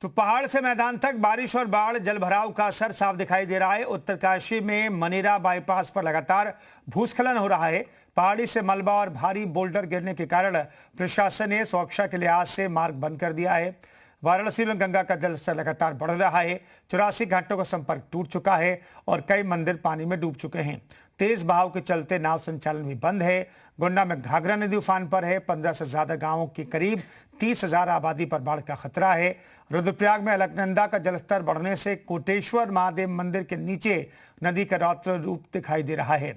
तो पहाड़ से मैदान तक बारिश और बाढ़ जलभराव का असर साफ दिखाई दे रहा है। उत्तरकाशी में मनेरा बाईपास पर लगातार भूस्खलन हो रहा है। पहाड़ी से मलबा और भारी बोल्डर गिरने के कारण प्रशासन ने सुरक्षा के लिहाज से मार्ग बंद कर दिया है। वाराणसी में गंगा का जलस्तर लगातार बढ़ रहा है। 84 घाटों का संपर्क टूट चुका है और कई मंदिर पानी में डूब चुके हैं। तेज बहाव के चलते नाव संचालन भी बंद है। गोंडा में घाघरा नदी उफान पर है। 15 से ज्यादा गांवों की करीब 30,000 आबादी पर बाढ़ का खतरा है। रुद्रप्रयाग में अलकनंदा का जलस्तर बढ़ने से कोटेश्वर महादेव मंदिर के नीचे नदी का रौद्र रूप दिखाई दे रहा है।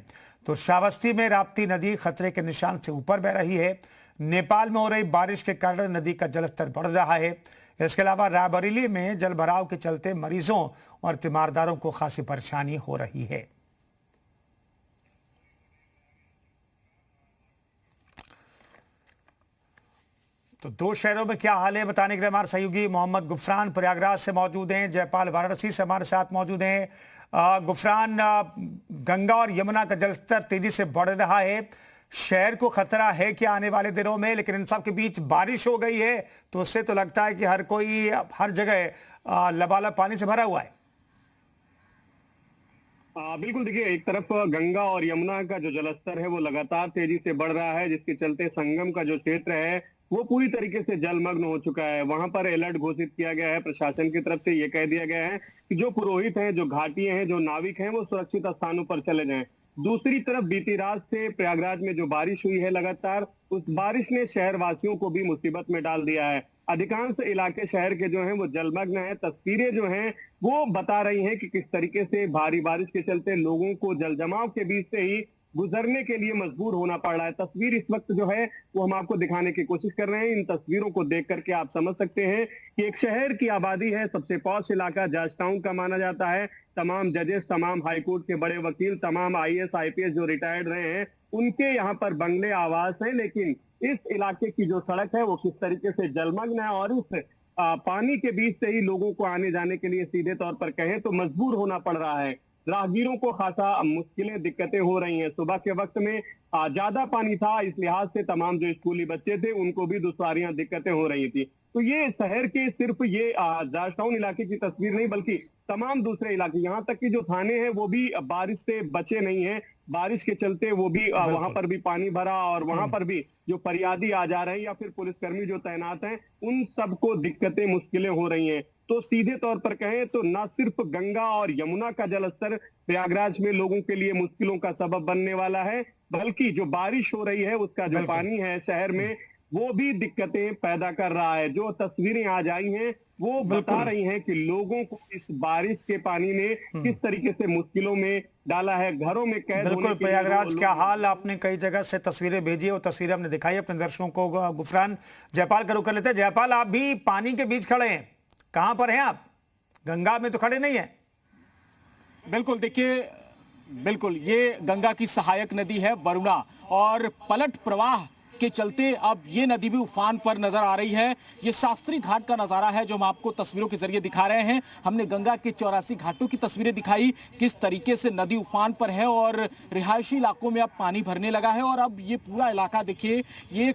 तो श्रावस्ती में राप्ती नदी खतरे के निशान से ऊपर बह रही है। नेपाल में हो रही बारिश के कारण नदी का जलस्तर बढ़ रहा है। इसके अलावा रायबरेली में जलभराव के चलते मरीजों और तीमारदारों को खासी परेशानी हो रही है। तो दो शहरों में क्या हाल है बताने के लिए हमारे सहयोगी मोहम्मद गुफरान प्रयागराज से मौजूद हैं, जयपाल वाराणसी से हमारे साथ मौजूद हैं। गुफरान, गंगा और यमुना का जलस्तर तेजी से बढ़ रहा है। शहर को खतरा है कि आने वाले दिनों में, लेकिन इन सब के बीच बारिश हो गई है तो उससे तो लगता है कि हर जगह लबालब पानी से भरा हुआ है। बिल्कुल, देखिए, एक तरफ गंगा और यमुना का जो जलस्तर है वो लगातार तेजी से बढ़ रहा है, जिसके चलते संगम का जो क्षेत्र है वो पूरी तरीके से जलमग्न हो चुका है। वहां पर अलर्ट घोषित किया गया है। प्रशासन की तरफ से ये कह दिया गया है कि जो पुरोहित हैं, जो घाटियां हैं, जो नाविक हैं, वो सुरक्षित स्थानों पर चले जाएं। दूसरी तरफ बीती रात से प्रयागराज में जो बारिश हुई है लगातार, उस बारिश ने शहर वासियों को भी मुसीबत में डाल दिया है। अधिकांश इलाके शहर के जो हैं वो जलमग्न है। तस्वीरें जो हैं वो बता रही हैं कि किस तरीके से भारी बारिश के चलते लोगों को जलजमाव के बीच से ही गुजरने के लिए मजबूर होना पड़ रहा है। तस्वीर इस वक्त जो है वो हम आपको दिखाने की कोशिश कर रहे हैं। इन तस्वीरों को देख करके आप समझ सकते हैं कि एक शहर की आबादी है, सबसे पॉश इलाका जॉर्ज टाउन का माना जाता है। तमाम जजेस, तमाम हाईकोर्ट के बड़े वकील, तमाम IAS IPS जो रिटायर्ड रहे हैं, उनके यहाँ पर बंगले आवास हैं। लेकिन इस इलाके की जो सड़क है वो किस तरीके से जलमग्न है और इस पानी के बीच से ही लोगों को आने जाने के लिए सीधे तौर पर कहें तो मजबूर होना पड़ रहा है। राहगीरों को खासा मुश्किलें, दिक्कतें हो रही हैं। सुबह के वक्त में ज्यादा पानी था, इस लिहाज से तमाम जो स्कूली बच्चे थे उनको भी दुश्वारियां, दिक्कतें हो रही थी। तो ये शहर के सिर्फ ये जॉर्ज टाउन इलाके की तस्वीर नहीं, बल्कि तमाम दूसरे इलाके, यहाँ तक कि जो थाने हैं वो भी बारिश से बचे नहीं है। बारिश के चलते वो भी वहां पर भी पानी भरा और वहां पर भी जो फरियादी आ जा रहे हैं या फिर पुलिसकर्मी जो तैनात हैं, उन सबको दिक्कतें, मुश्किलें हो रही हैं। तो सीधे तौर पर कहें तो न सिर्फ गंगा और यमुना का जलस्तर प्रयागराज में लोगों के लिए मुश्किलों का सबब बनने वाला है, बल्कि जो बारिश हो रही है उसका जो पानी है शहर में वो भी दिक्कतें पैदा कर रहा है। जो तस्वीरें आज आई हैं वो बता रही हैं कि लोगों को इस बारिश के पानी ने किस तरीके से मुश्किलों में डाला है, घरों में कैद होने के लिए। प्रयागराज क्या हाल, आपने कई जगह से तस्वीरें भेजी और तस्वीरें हमने दिखाई अपने दर्शकों को। गुफरान, जयपाल का रुख कर लेते हैं। जयपाल, आप भी पानी के बीच खड़े हैं, कहां पर हैं आप? गंगा में तो खड़े नहीं है। बिल्कुल, देखिए, बिल्कुल ये गंगा की सहायक नदी है वरुणा, और पलट प्रवाह के चलते अब ये नदी भी उफान पर नजर आ रही है। ये शास्त्री घाट का नजारा है जो हम आपको तस्वीरों के जरिए दिखा रहे हैं। हमने गंगा के 84 घाटों की तस्वीरें दिखाई, किस तरीके से नदी उफान पर है और रिहायशी इलाकों में अब पानी भरने लगा है। और अब ये पूरा इलाका देखिए, ये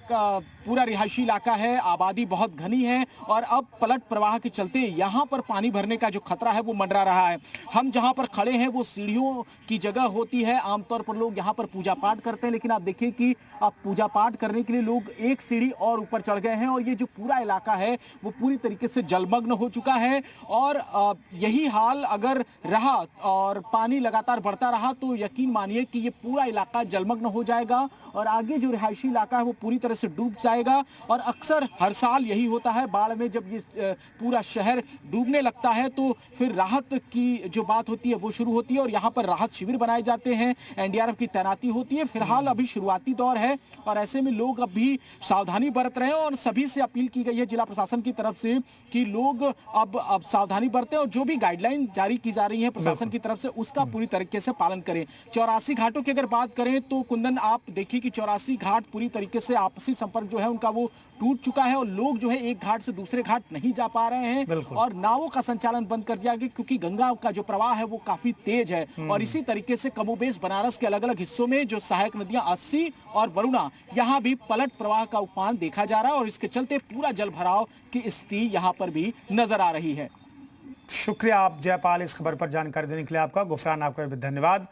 पूरा रिहायशी इलाका है, आबादी बहुत घनी है और अब पलट प्रवाह के चलते यहाँ पर पानी भरने का जो खतरा है वो मंडरा रहा है। हम जहाँ पर खड़े हैं वो सीढ़ियों की जगह होती है। आमतौर पर लोग यहाँ पर पूजा पाठ करते हैं, लेकिन आप देखिए कि अब पूजा पाठ करने के लिए लोग एक सीढ़ी और ऊपर चढ़ गए हैं और ये जो पूरा इलाका है वो पूरी तरीके से जलमग्न हो चुका है। और यही हाल अगर रहा और पानी लगातार बढ़ता रहा तो यकीन मानिए कि ये पूरा इलाका जलमग्न हो जाएगा और आगे जो रिहायशी इलाका है वो पूरी तरह से डूब जाएगा। और अक्सर हर साल यही होता है, बाढ़ में जब ये पूरा शहर डूबने लगता है तो फिर राहत की जो बात होती है वो शुरू होती है और यहाँ पर राहत शिविर बनाए जाते हैं, NDRF की तैनाती होती है। फिलहाल अभी शुरुआती दौर है और ऐसे में लोग अभी सावधानी बरत रहे हैं और सभी से अपील की गई है जिला प्रशासन की तरफ से कि लोग अब सावधानी बरतें और जो भी गाइडलाइन जारी की जा रही है प्रशासन की तरफ से उसका पूरी तरीके से पालन करें। 84 घाटों की अगर बात करें तो कुंदन, आप देखिए कि 84 घाट पूरी तरीके से आपसी संपर्क जो है उनका वो टूट चुका है और लोग जो है एक घाट से दूसरे घाट नहीं जा पा रहे हैं और नावों का संचालन बंद कर दिया गया क्योंकि गंगा का जो प्रवाह है वो काफी तेज है। और इसी तरीके से कमोबेश बनारस के अलग अलग हिस्सों में जो सहायक नदियां 80 और वरुणा, यहाँ भी भी पलट प्रवाह का उफान देखा जा रहा है और इसके चलते पूरा जल भराव की स्थिति यहां पर भी नजर आ रही है। शुक्रिया आप जयपाल इस खबर पर जानकारी देने के लिए। आपका गुफरान, आपका भी धन्यवाद।